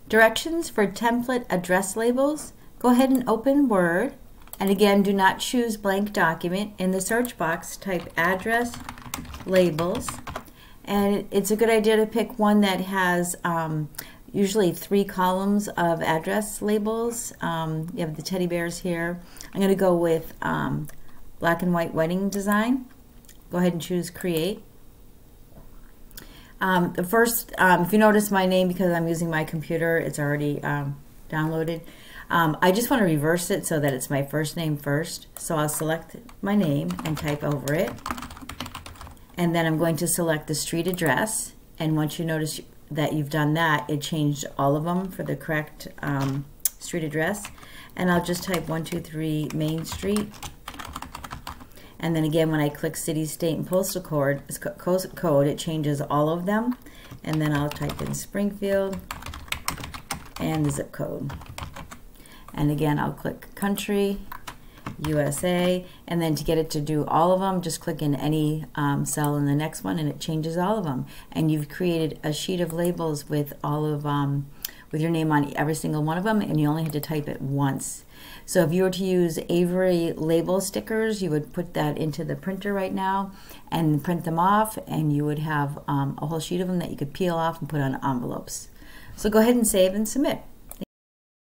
Directions for template address labels. Go ahead and open Word. And again, do not choose blank document. In the search box, type address labels. And it's a good idea to pick one that has usually 3 columns of address labels. You have the teddy bears here. I'm going to go with black and white wedding design. Go ahead and choose create. The first, if you notice my name, because I'm using my computer, it's already downloaded. I just want to reverse it so that it's my first name first. So I'll select my name and type over it. And then I'm going to select the street address. And once you notice that you've done that, it changed all of them for the correct street address. And I'll just type 123 Main Street. And then again, when I click city, state, and postal code, it changes all of them. And then I'll type in Springfield and the zip code. And again, I'll click country, USA, and then to get it to do all of them, just click in any cell in the next one, and it changes all of them. And you've created a sheet of labels with all of with your name on every single one of them, and you only had to type it once. So if you were to use Avery label stickers, you would put that into the printer right now and print them off, and you would have a whole sheet of them that you could peel off and put on envelopes. So go ahead and save and submit.